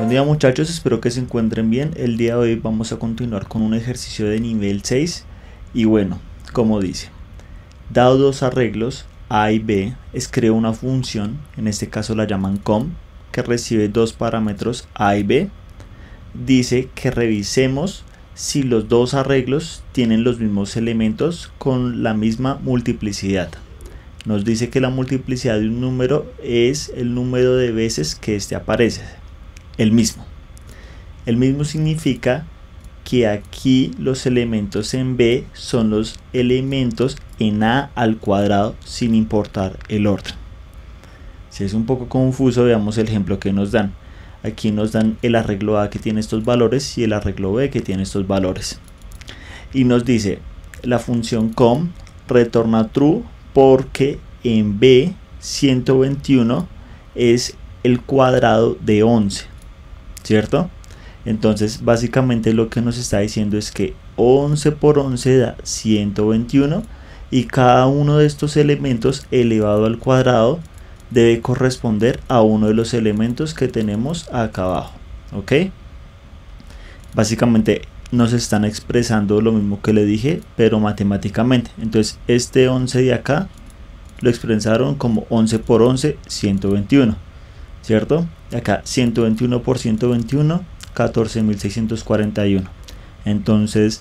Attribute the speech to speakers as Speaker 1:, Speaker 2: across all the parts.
Speaker 1: Buen día muchachos, espero que se encuentren bien. El día de hoy vamos a continuar con un ejercicio de nivel 6 y bueno, como dice, dado dos arreglos A y B, escribe una función, en este caso la llaman com, que recibe dos parámetros A y B. Dice que revisemos si los dos arreglos tienen los mismos elementos con la misma multiplicidad. Nos dice que la multiplicidad de un número es el número de veces que este aparece. El mismo significa que aquí los elementos en B son los elementos en A al cuadrado sin importar el orden. Si es un poco confuso, veamos el ejemplo que nos dan. Aquí nos dan el arreglo A que tiene estos valores y el arreglo B que tiene estos valores. Y nos dice, la función com retorna true porque en B 121 es el cuadrado de 11, ¿cierto? Entonces básicamente lo que nos está diciendo es que 11 por 11 da 121 y cada uno de estos elementos elevado al cuadrado debe corresponder a uno de los elementos que tenemos acá abajo, ¿ok? Básicamente nos están expresando lo mismo que le dije, pero matemáticamente. Entonces este 11 de acá lo expresaron como 11 por 11, 121, ¿cierto? Acá 121 por 121, 14.641. Entonces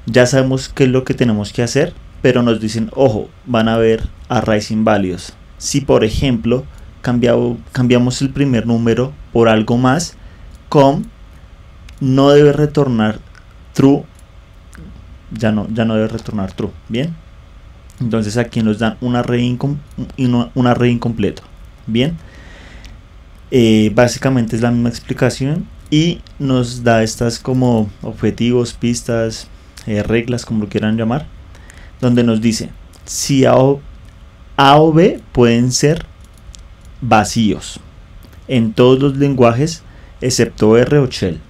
Speaker 1: ya sabemos qué es lo que tenemos que hacer, pero nos dicen, ojo, van a haber arrays inválidos. Si por ejemplo cambiamos el primer número por algo más, com no debe retornar true, ya no debe retornar true, ¿bien? Entonces aquí nos dan un array incompleto, ¿bien? Básicamente es la misma explicación y nos da estas como objetivos, pistas, reglas, como lo quieran llamar, donde nos dice si A o B pueden ser vacíos en todos los lenguajes excepto R o Shell,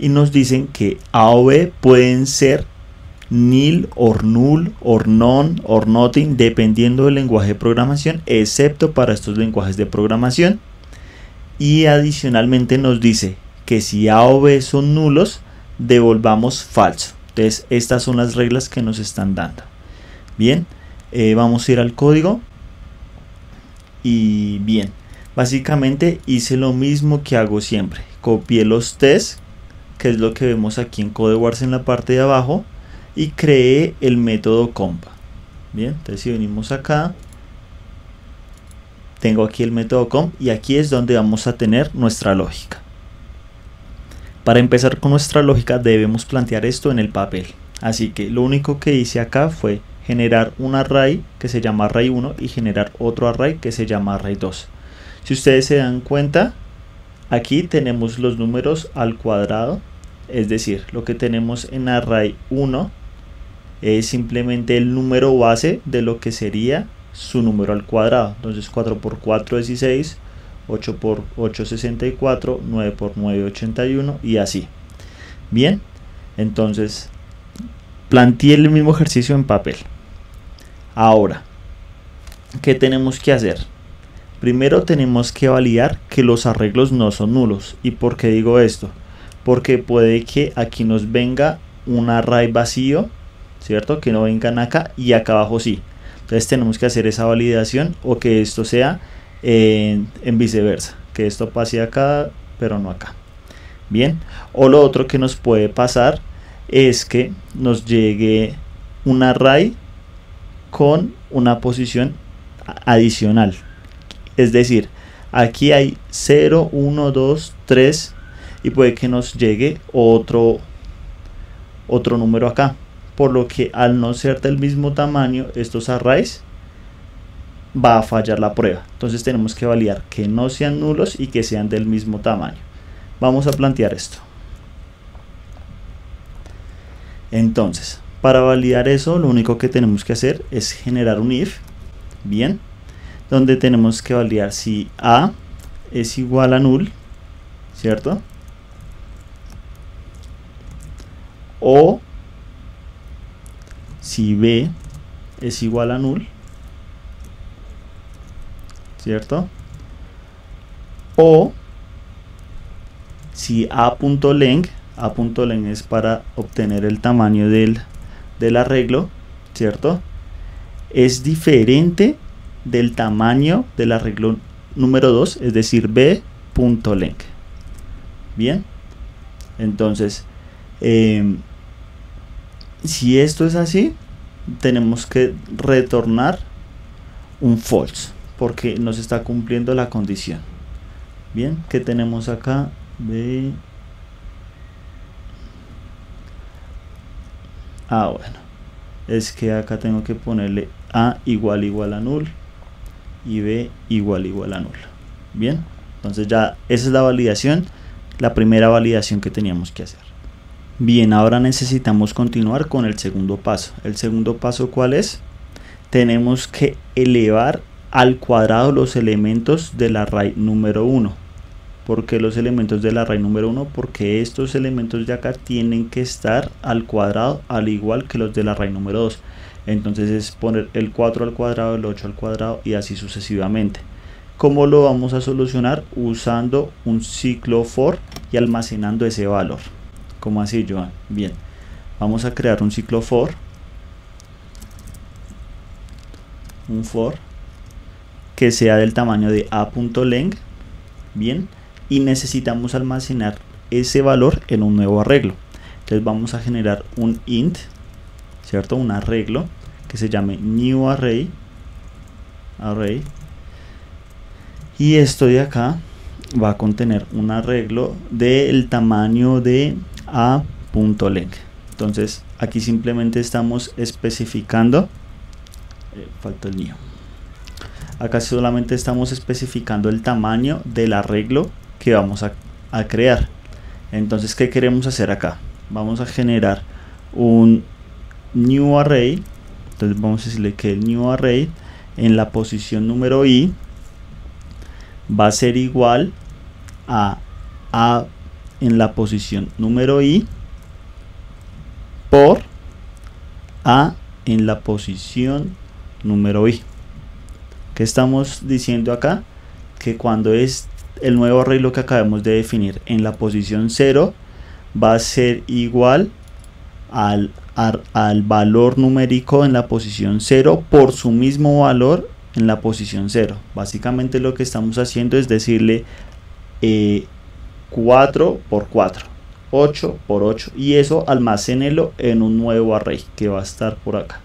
Speaker 1: y nos dicen que A o B pueden ser nil, or null, or none, or nothing, dependiendo del lenguaje de programación, excepto para estos lenguajes de programación. Y adicionalmente nos dice que si A o B son nulos, devolvamos falso. Entonces estas son las reglas que nos están dando. Bien, vamos a ir al código. Y bien, básicamente hice lo mismo que hago siempre. Copié los tests, que es lo que vemos aquí en CodeWars en la parte de abajo, y creé el método comp. Bien, entonces si venimos acá, tengo aquí el método comp y aquí es donde vamos a tener nuestra lógica. Para empezar con nuestra lógica debemos plantear esto en el papel. Así que lo único que hice acá fue generar un array que se llama array 1 y generar otro array que se llama array 2. Si ustedes se dan cuenta, aquí tenemos los números al cuadrado, es decir, lo que tenemos en array 1 es simplemente el número base de lo que sería su número al cuadrado. Entonces 4 por 4 es 16, 8 por 8 64, 9 por 9 81 y así. Bien, entonces planteé el mismo ejercicio en papel. Ahora, ¿qué tenemos que hacer? Primero tenemos que validar que los arreglos no son nulos. ¿Y por qué digo esto? Porque puede que aquí nos venga un array vacío, ¿cierto? Que no vengan acá y acá abajo sí. Entonces tenemos que hacer esa validación, o que esto sea en viceversa, que esto pase acá pero no acá. Bien, o lo otro que nos puede pasar es que nos llegue un array con una posición adicional, es decir, aquí hay 0, 1, 2, 3 y puede que nos llegue otro número acá, por lo que al no ser del mismo tamaño estos arrays va a fallar la prueba. Entonces tenemos que validar que no sean nulos y que sean del mismo tamaño. Vamos a plantear esto. Entonces para validar eso lo único que tenemos que hacer es generar un if, bien, donde tenemos que validar si A es igual a null, ¿cierto? O si B es igual a null, ¿cierto? O si a.length es para obtener el tamaño del arreglo, ¿cierto? Es diferente del tamaño del arreglo número 2, es decir, b.length. Bien, entonces si esto es así, tenemos que retornar un false porque no se está cumpliendo la condición. Bien, ¿qué tenemos acá? Bueno, es que acá tengo que ponerle a igual a null y b igual a null. Bien, entonces ya esa es la validación, la primera validación que teníamos que hacer. Bien, ahora necesitamos continuar con el segundo paso. ¿El segundo paso cuál es? Tenemos que elevar al cuadrado los elementos del array número 1. ¿Por qué los elementos del array número 1? Porque estos elementos de acá tienen que estar al cuadrado al igual que los del array número 2. Entonces es poner el 4 al cuadrado, el 8 al cuadrado y así sucesivamente. ¿Cómo lo vamos a solucionar? Usando un ciclo for y almacenando ese valor. ¿Cómo así, Joan? Bien, vamos a crear un ciclo for, que sea del tamaño de a.length. Bien, y necesitamos almacenar ese valor en un nuevo arreglo. Entonces vamos a generar un int, ¿cierto? Un arreglo que se llame new array, y esto de acá va a contener un arreglo del tamaño de a.length. Entonces aquí simplemente estamos especificando, falta el new. Acá solamente estamos especificando el tamaño del arreglo que vamos a crear. Entonces, ¿qué queremos hacer acá? Vamos a generar un new array. Entonces vamos a decirle que el new array en la posición número i va a ser igual a en la posición número i por a en la posición número i. ¿Qué estamos diciendo acá? Que cuando es el nuevo arreglo que acabamos de definir en la posición 0 va a ser igual al valor numérico en la posición 0 por su mismo valor en la posición 0. Básicamente lo que estamos haciendo es decirle 4 por 4, 8 por 8, y eso almacénelo en un nuevo array que va a estar por acá.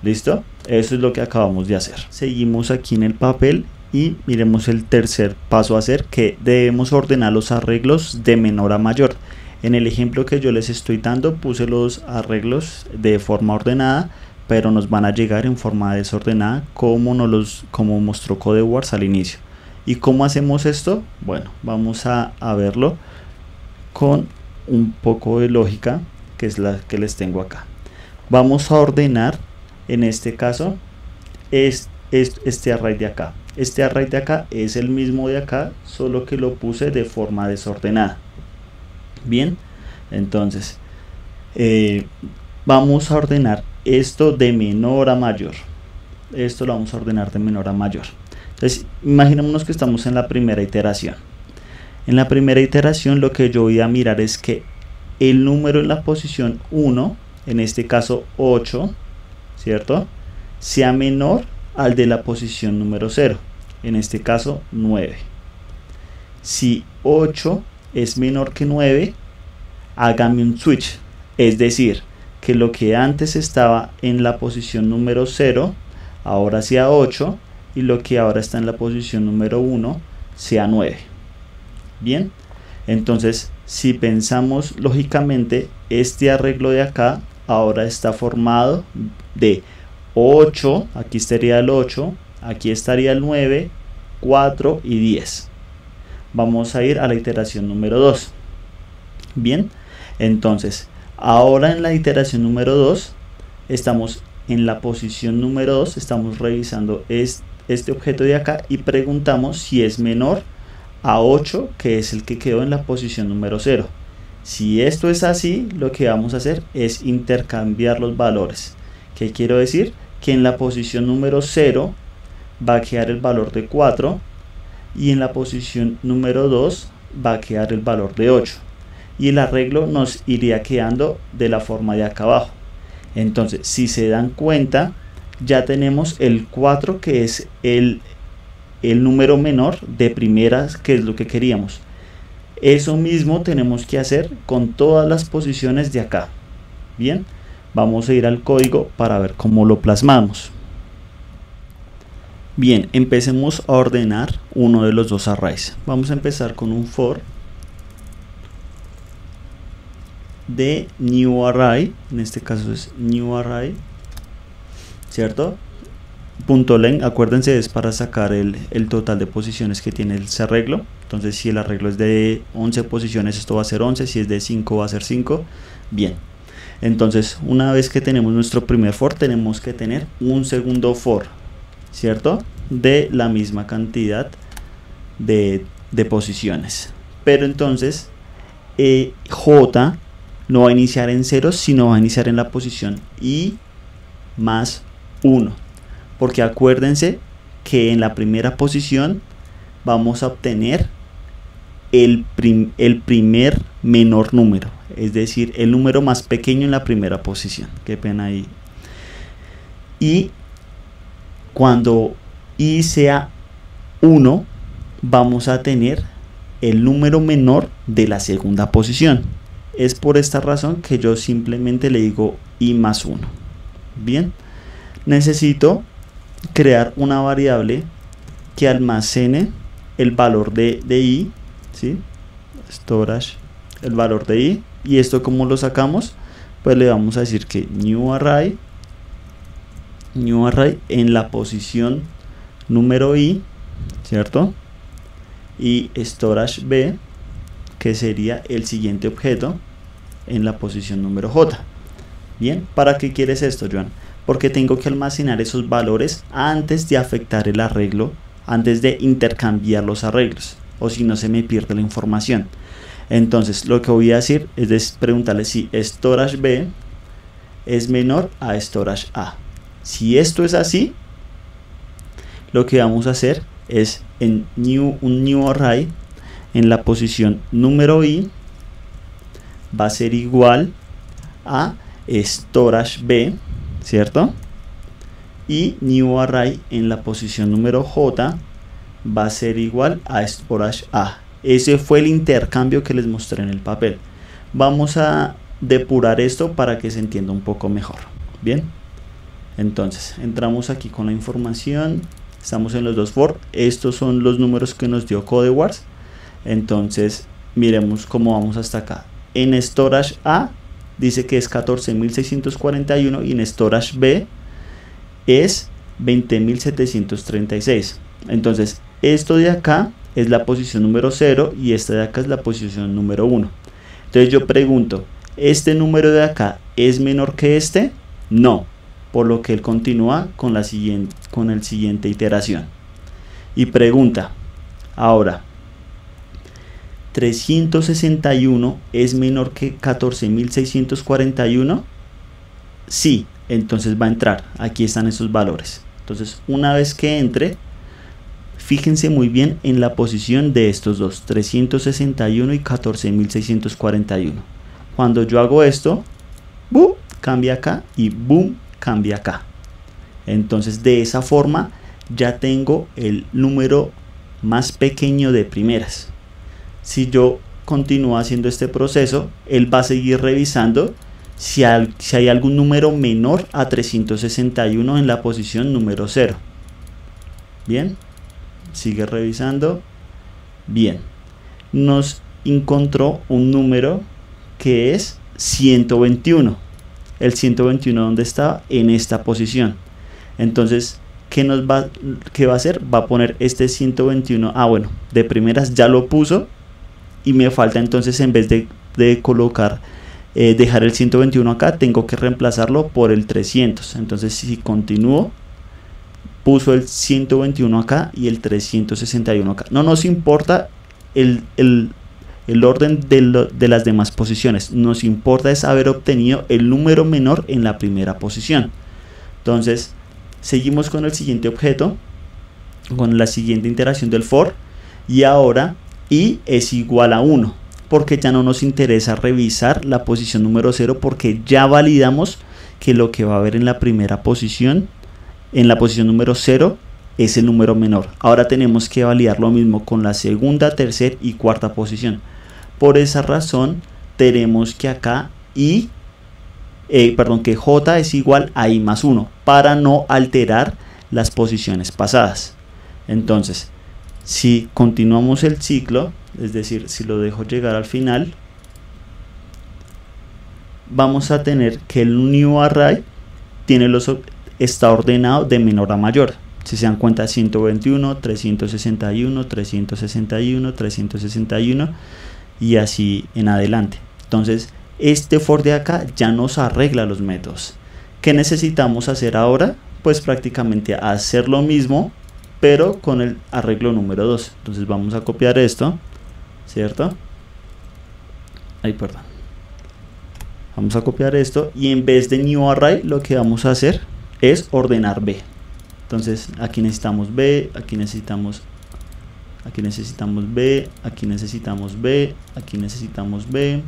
Speaker 1: ¿Listo? Eso es lo que acabamos de hacer. Seguimos aquí en el papel y miremos el tercer paso a hacer, que debemos ordenar los arreglos de menor a mayor. En el ejemplo que yo les estoy dando puse los arreglos de forma ordenada, pero nos van a llegar en forma desordenada como mostró CodeWars al inicio. ¿Y cómo hacemos esto? Bueno, vamos a verlo con un poco de lógica, que es la que les tengo acá. Vamos a ordenar, en este caso, este array de acá. Este array de acá es el mismo de acá, solo que lo puse de forma desordenada. Bien, entonces vamos a ordenar esto de menor a mayor. Esto lo vamos a ordenar de menor a mayor. Entonces, imaginémonos que estamos en la primera iteración. En la primera iteración lo que yo voy a mirar es que el número en la posición 1, en este caso 8, ¿cierto?, sea menor al de la posición número 0, en este caso 9. Si 8 es menor que 9, hágame un switch, es decir, que lo que antes estaba en la posición número 0 ahora sea 8, y lo que ahora está en la posición número 1 sea 9. Bien, entonces si pensamos lógicamente, este arreglo de acá ahora está formado de 8, aquí estaría el 8, aquí estaría el 9, 4 y 10. Vamos a ir a la iteración número 2. Bien, entonces ahora en la iteración número 2 estamos en la posición número 2, estamos revisando este objeto de acá y preguntamos si es menor a 8, que es el que quedó en la posición número 0. Si esto es así, lo que vamos a hacer es intercambiar los valores. ¿Qué quiero decir? Que en la posición número 0 va a quedar el valor de 4 y en la posición número 2 va a quedar el valor de 8 y el arreglo nos iría quedando de la forma de acá abajo. Entonces, si se dan cuenta, ya tenemos el 4, que es el número menor de primeras, que es lo que queríamos. Eso mismo tenemos que hacer con todas las posiciones de acá. Bien, vamos a ir al código para ver cómo lo plasmamos. Bien, empecemos a ordenar uno de los dos arrays. Vamos a empezar con un for de new array, en este caso es new array, ¿cierto? .len, acuérdense, es para sacar el total de posiciones que tiene ese arreglo. Entonces, si el arreglo es de 11 posiciones, esto va a ser 11, si es de 5 va a ser 5. Bien, entonces una vez que tenemos nuestro primer for, tenemos que tener un segundo for, ¿cierto? De la misma cantidad de posiciones. Pero entonces J no va a iniciar en 0, sino va a iniciar en la posición i más 1. Porque acuérdense que en la primera posición vamos a obtener el primer menor número, es decir, el número más pequeño en la primera posición. Qué pena ahí. Y cuando i sea 1, vamos a tener el número menor de la segunda posición. Es por esta razón que yo simplemente le digo i más 1. Bien, necesito crear una variable que almacene el valor de i, ¿sí? Storage, el valor de i. Y esto, ¿cómo lo sacamos? Pues le vamos a decir que new array en la posición número i, ¿cierto? Y storage b, que sería el siguiente objeto, en la posición número j. Bien, ¿para qué quieres esto, Joan? Porque tengo que almacenar esos valores antes de afectar el arreglo, antes de intercambiar los arreglos, o si no se me pierde la información. Entonces, lo que voy a decir es preguntarle si storage b es menor a storage a. Si esto es así, lo que vamos a hacer es en un new array en la posición número i va a ser igual a storage b, ¿cierto? Y new array en la posición número j va a ser igual a storage a. Ese fue el intercambio que les mostré en el papel. Vamos a depurar esto para que se entienda un poco mejor. Bien, entonces entramos aquí con la información. Estamos en los dos for. Estos son los números que nos dio CodeWars. Entonces miremos cómo vamos hasta acá. En storage a dice que es 14.641 y en storage b es 20.736. Entonces esto de acá es la posición número 0 y esta de acá es la posición número 1. Entonces yo pregunto, ¿este número de acá es menor que este? No, por lo que él continúa con la siguiente iteración. Y pregunta, ahora, ¿361 es menor que 14.641? Sí, entonces va a entrar. Aquí están esos valores. Entonces, una vez que entre, fíjense muy bien en la posición de estos dos, 361 y 14.641. Cuando yo hago esto, ¡boom!, cambia acá y ¡boom!, cambia acá. Entonces, de esa forma ya tengo el número más pequeño de primeras. Si yo continúo haciendo este proceso, él va a seguir revisando si hay algún número menor a 361 en la posición número 0. Bien, sigue revisando. Bien, nos encontró un número que es 121. El 121, ¿dónde estaba? En esta posición. Entonces, ¿qué va a hacer? Va a poner este 121. Ah, bueno, de primeras ya lo puso. Y me falta entonces, en vez de colocar, dejar el 121 acá, tengo que reemplazarlo por el 300. Entonces, si continúo, puso el 121 acá y el 361 acá. No nos importa el orden de las demás posiciones. Nos importa es haber obtenido el número menor en la primera posición. Entonces, seguimos con el siguiente objeto, con la siguiente iteración del for. Y ahora y es igual a 1, porque ya no nos interesa revisar la posición número 0, porque ya validamos que lo que va a haber en la primera posición, en la posición número 0, es el número menor. Ahora tenemos que validar lo mismo con la segunda, tercera y cuarta posición. Por esa razón tenemos que acá que J es igual a I más 1, para no alterar las posiciones pasadas. Entonces, si continuamos el ciclo, es decir, si lo dejo llegar al final, vamos a tener que el new array está ordenado de menor a mayor. Si se dan cuenta, 121, 361, 361, 361 y así en adelante. Entonces, este for de acá ya nos arregla los métodos. ¿Qué necesitamos hacer ahora? Pues prácticamente hacer lo mismo, pero con el arreglo número 2. Entonces vamos a copiar esto, ¿cierto? Perdón. Vamos a copiar esto y en vez de new array lo que vamos a hacer es ordenar B. Entonces aquí necesitamos B, aquí necesitamos B, aquí necesitamos B, aquí necesitamos B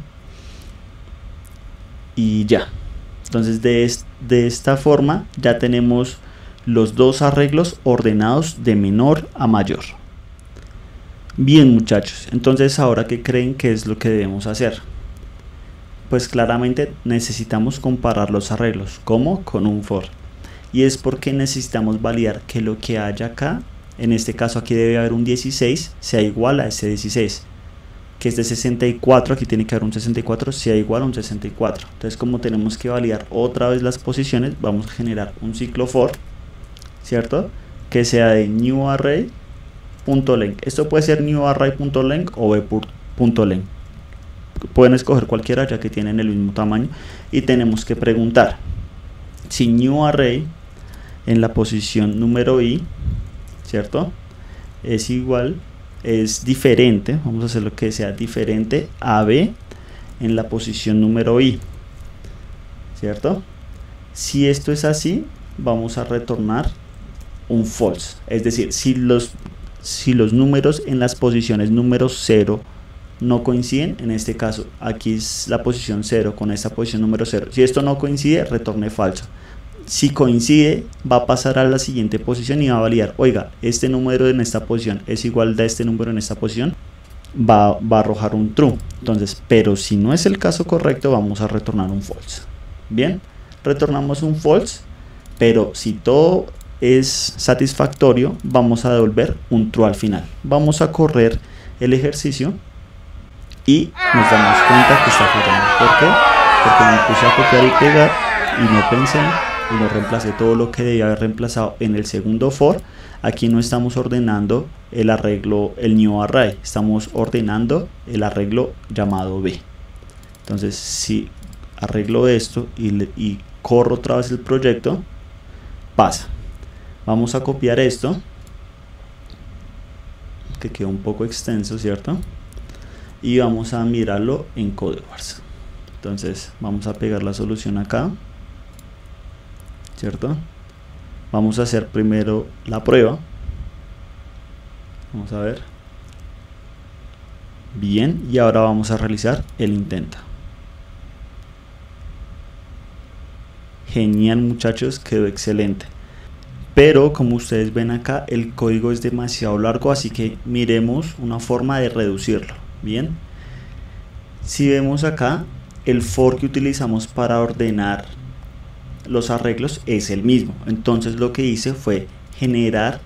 Speaker 1: y ya. Entonces de esta forma ya tenemos los dos arreglos ordenados de menor a mayor. Bien, muchachos, entonces ahora ¿qué creen que es lo que debemos hacer? Pues claramente necesitamos comparar los arreglos. ¿Cómo? Con un for. Y es porque necesitamos validar que lo que haya acá, en este caso aquí debe haber un 16, sea igual a ese 16. Que es de 64, aquí tiene que haber un 64, sea igual a un 64. Entonces, como tenemos que validar otra vez las posiciones, vamos a generar un ciclo for, ¿cierto? Que sea de newArray.length. Esto puede ser newArray.length o b.length. Pueden escoger cualquiera ya que tienen el mismo tamaño. Y tenemos que preguntar si newArray en la posición número i, ¿cierto? Es diferente, vamos a hacer lo que sea diferente a b en la posición número i, ¿cierto? Si esto es así, vamos a retornar un false, es decir, si los números en las posiciones número 0 no coinciden, en este caso aquí es la posición 0 con esta posición número 0, si esto no coincide, retorne falso. Si coincide, va a pasar a la siguiente posición y va a validar, oiga, este número en esta posición es igual a este número en esta posición, va a arrojar un true. Entonces, pero si no es el caso correcto, vamos a retornar un false. Bien, retornamos un false, pero si todo es satisfactorio, vamos a devolver un true al final. Vamos a correr el ejercicio y nos damos cuenta que está fallando. ¿Por qué? Porque me puse a copiar y pegar y no pensé y no reemplacé todo lo que debía haber reemplazado en el segundo for. Aquí no estamos ordenando el arreglo, el new array, estamos ordenando el arreglo llamado B. Entonces, si arreglo esto y corro otra vez el proyecto, pasa. Vamos a copiar esto, que quedó un poco extenso, ¿cierto? Y vamos a mirarlo en CodeWars. Entonces, vamos a pegar la solución acá, ¿cierto? Vamos a hacer primero la prueba. Vamos a ver. Bien, y ahora vamos a realizar el intento. Genial, muchachos, quedó excelente. Pero como ustedes ven acá, el código es demasiado largo, así que miremos una forma de reducirlo. Bien, si vemos acá, el for que utilizamos para ordenar los arreglos es el mismo. Entonces lo que hice fue generar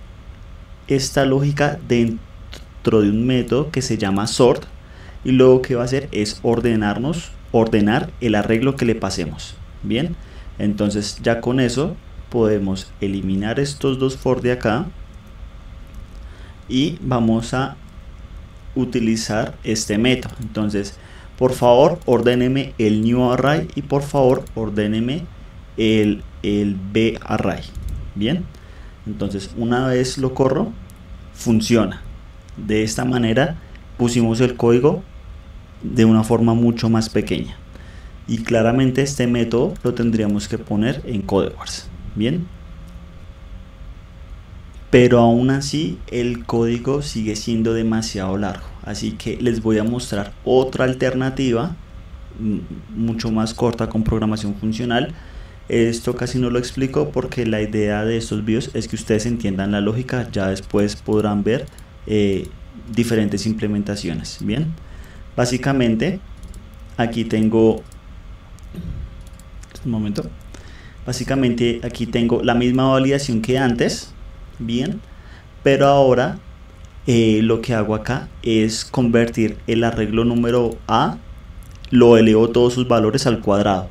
Speaker 1: esta lógica dentro de un método que se llama sort, y luego que va a hacer es ordenar el arreglo que le pasemos. Bien, entonces ya con eso podemos eliminar estos dos for de acá y vamos a utilizar este método. Entonces, por favor, ordéneme el new array y por favor, ordéneme el b array. Bien, entonces una vez lo corro, funciona. De esta manera pusimos el código de una forma mucho más pequeña, y claramente este método lo tendríamos que poner en CodeWars. Bien, pero aún así el código sigue siendo demasiado largo. Así que les voy a mostrar otra alternativa mucho más corta con programación funcional. Esto casi no lo explico porque la idea de estos videos es que ustedes entiendan la lógica. Ya después podrán ver diferentes implementaciones. Bien, básicamente aquí tengo un momento. Básicamente aquí tengo la misma validación que antes. Bien, pero ahora lo que hago acá es convertir el arreglo número A, lo elevo todos sus valores al cuadrado.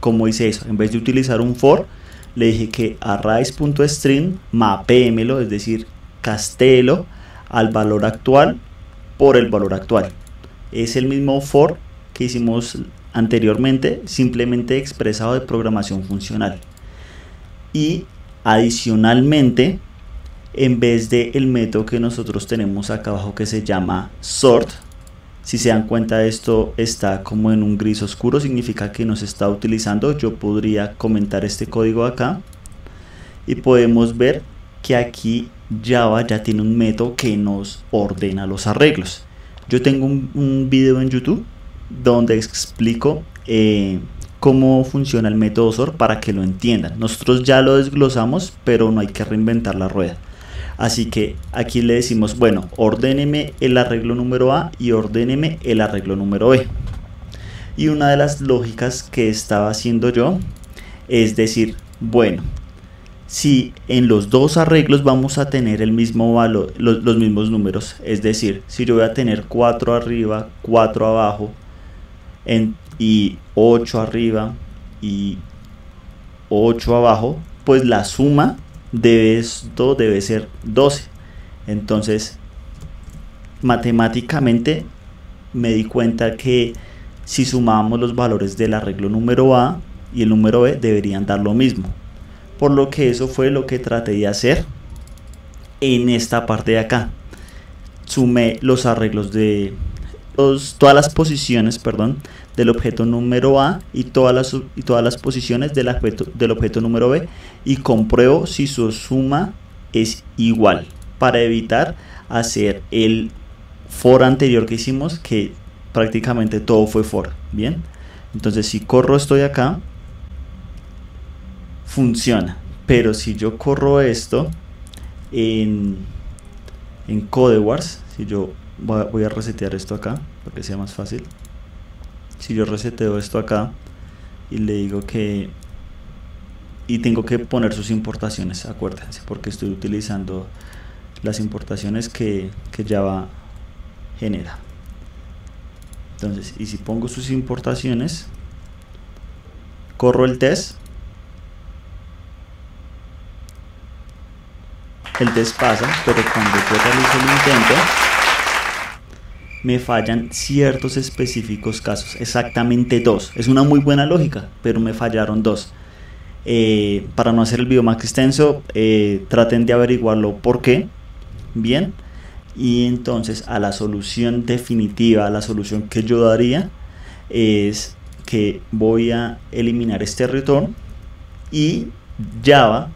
Speaker 1: ¿Cómo hice eso? En vez de utilizar un for, le dije que arrays.string mapémelo, es decir, castéelo al valor actual por el valor actual. Es el mismo for que hicimos anteriormente, simplemente expresado de programación funcional. Y adicionalmente, en vez de el método que nosotros tenemos acá abajo que se llama sort, si se dan cuenta, esto está como en un gris oscuro, significa que no se está utilizando. Yo podría comentar este código acá y podemos ver que aquí Java ya tiene un método que nos ordena los arreglos. Yo tengo un video en YouTube donde explico cómo funciona el método sort para que lo entiendan. Nosotros ya lo desglosamos, pero no hay que reinventar la rueda. Así que aquí le decimos, bueno, ordéneme el arreglo número A y ordéneme el arreglo número B. Y una de las lógicas que estaba haciendo yo es decir, bueno, si en los dos arreglos vamos a tener el mismo valor, los mismos números, es decir, si yo voy a tener 4 arriba, 4 abajo, y 8 arriba y 8 abajo, pues la suma de esto debe ser 12. Entonces matemáticamente me di cuenta que si sumábamos los valores del arreglo número A y el número B deberían dar lo mismo, por lo que eso fue lo que traté de hacer en esta parte de acá. Sumé los arreglos de todas las posiciones, perdón, del objeto número A y todas las posiciones del objeto número B, y compruebo si su suma es igual, para evitar hacer el for anterior que hicimos, que prácticamente todo fue for. Bien, entonces si corro esto de acá, funciona, pero si yo corro esto en CodeWars, si yo voy a resetear esto acá para que sea más fácil. Si yo reseteo esto acá y le digo que, y tengo que poner sus importaciones, acuérdense, porque estoy utilizando las importaciones que Java genera. Entonces, y si pongo sus importaciones, corro el test, el test pasa, pero cuando yo realizo el intento me fallan ciertos específicos casos, exactamente 2. Es una muy buena lógica, pero me fallaron 2. Para no hacer el video más extenso, traten de averiguarlo por qué. Bien, y entonces a la solución definitiva, a la solución que yo daría es que voy a eliminar este return, y Java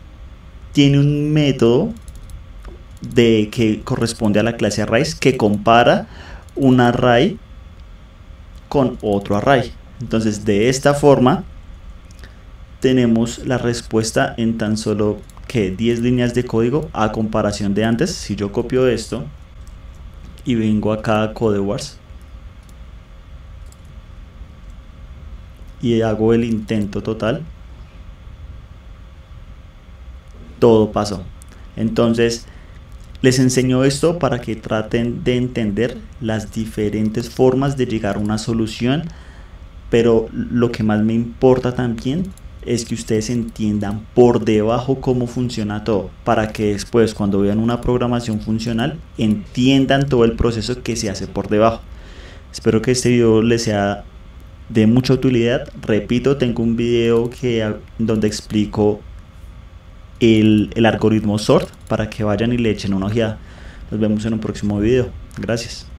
Speaker 1: tiene un método que corresponde a la clase arrays, que compara un array con otro array. Entonces de esta forma tenemos la respuesta en tan solo que 10 líneas de código, a comparación de antes. Si yo copio esto y vengo acá a CodeWars y hago el intento total, todo pasó. Entonces les enseño esto para que traten de entender las diferentes formas de llegar a una solución, pero lo que más me importa también es que ustedes entiendan por debajo cómo funciona todo, para que después, cuando vean una programación funcional, entiendan todo el proceso que se hace por debajo. Espero que este video les sea de mucha utilidad. Repito, tengo un video donde explico el algoritmo sort, para que vayan y le echen una ojeada. Nos vemos en un próximo video. Gracias.